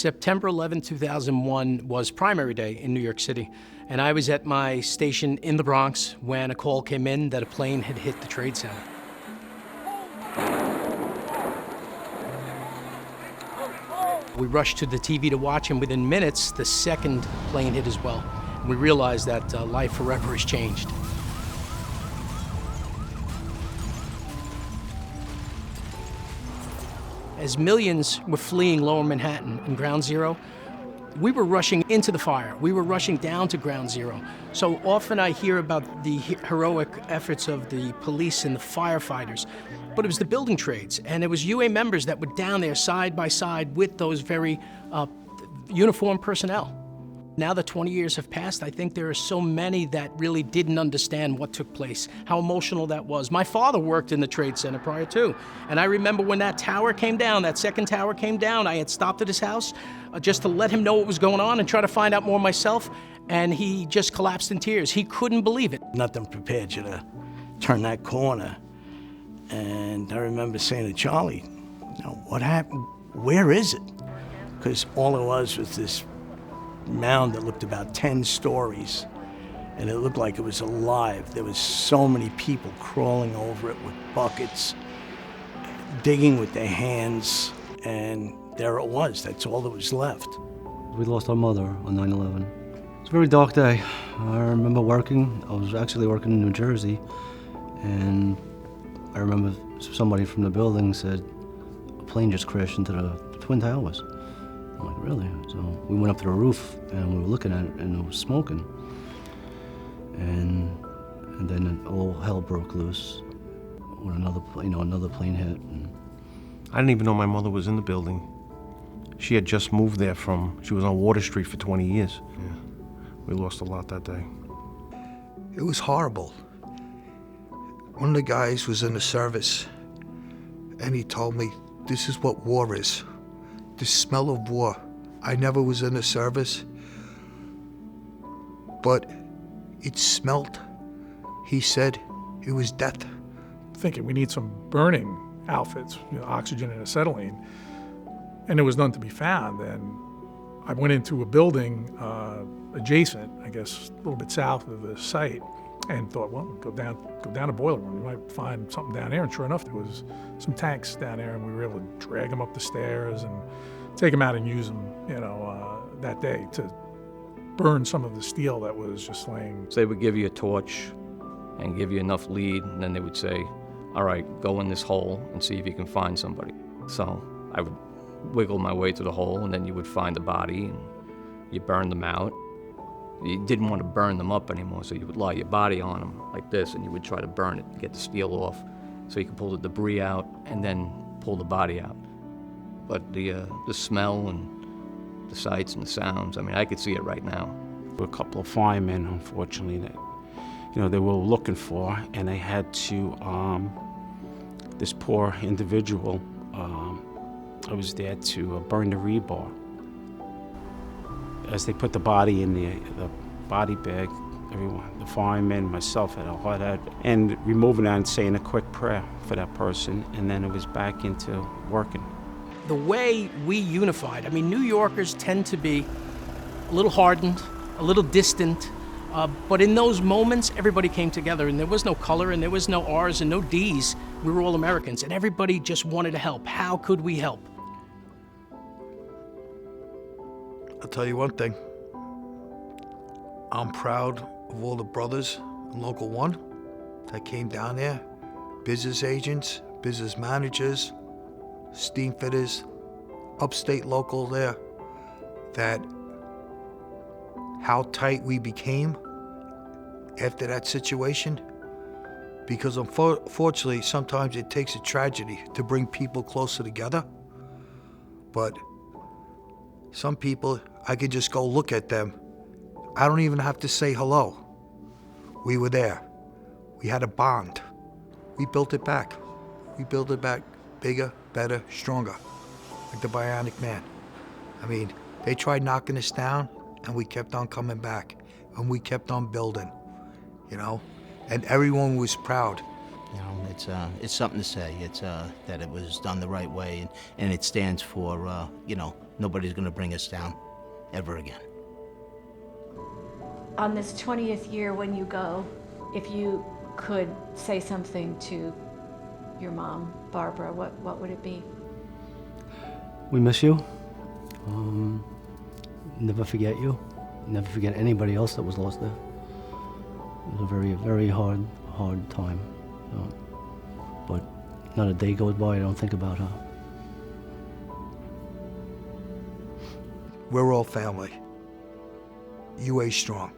September 11, 2001 was primary day in New York City, and I was at my station in the Bronx when a call came in that a plane had hit the Trade Center. We rushed to the TV to watch, and within minutes, the second plane hit as well. We realized that life forever has changed. As millions were fleeing Lower Manhattan and Ground Zero, we were rushing into the fire. We were rushing down to Ground Zero. So often I hear about the heroic efforts of the police and the firefighters, but it was the building trades, and it was UA members that were down there side by side with those very uniformed personnel. Now that 20 years have passed, I think there are so many that really didn't understand what took place, how emotional that was. My father worked in the Trade Center prior to, and I remember when that tower came down, that second tower came down, I had stopped at his house just to let him know what was going on and try to find out more myself, and he just collapsed in tears. He couldn't believe it. Nothing prepared you to turn that corner. And I remember saying to Charlie, you know, what happened? Where is it? Because all it was this mound that looked about 10 stories, and it looked like it was alive. There was so many people crawling over it with buckets, digging with their hands, and there it was. That's all that was left. We lost our mother on 9/11. It's a very dark day. I remember working. I was actually working in New Jersey, and I remember somebody from the building said a plane just crashed into the Twin Towers. I'm like, really? So we went up to the roof and we were looking at it, and it was smoking. And then all hell broke loose when another plane hit. And I didn't even know my mother was in the building. She had just moved there she was on Water Street for 20 years. Yeah. We lost a lot that day. It was horrible. One of the guys was in the service, and he told me, this is what war is. The smell of war. I never was in the service, but it smelled. He said it was death. Thinking we need some burning outfits, oxygen and acetylene, and there was none to be found. And I went into a building adjacent, I guess a little bit south of the site, and thought, well, go down to boiler room. We might find something down there. And sure enough, there was some tanks down there, and we were able to drag them up the stairs and take them out and use them, that day to burn some of the steel that was just laying. So they would give you a torch and give you enough lead, and then they would say, all right, go in this hole and see if you can find somebody. So I would wiggle my way to the hole, and then you would find the body, and you burn them out. You didn't want to burn them up anymore, so you would lie your body on them like this, and you would try to burn it, get the steel off, so you could pull the debris out and then pull the body out. But the smell and the sights and the sounds, I mean, I could see it right now. A couple of firemen, unfortunately, that they were looking for, and they had to, this poor individual, I was there to burn the rebar. As they put the body in the body bag, everyone, the firemen, myself, had a hard head, and removing that and saying a quick prayer for that person, and then it was back into working. The way we unified, I mean, New Yorkers tend to be a little hardened, a little distant, but in those moments, everybody came together, and there was no color, and there was no R's and no D's. We were all Americans, and everybody just wanted to help. How could we help? I'll tell you one thing. I'm proud of all the brothers in Local 1 that came down there, business agents, business managers, steam fitters, upstate local there, that how tight we became after that situation. Because unfortunately, sometimes it takes a tragedy to bring people closer together. But some people, I could just go look at them. I don't even have to say hello. We were there. We had a bond. We built it back. We built it back bigger, better, stronger, like the Bionic Man. I mean, they tried knocking us down, and we kept on coming back, and we kept on building, and everyone was proud. It's something to say. It's that it was done the right way, and it stands for nobody's gonna bring us down ever again. On this 20th year when you go, if you could say something to your mom, Barbara, what would it be? We miss you. Never forget you. Never forget anybody else that was lost there. It was a very, very hard time. But not a day goes by I don't think about her. We're all family. UA strong.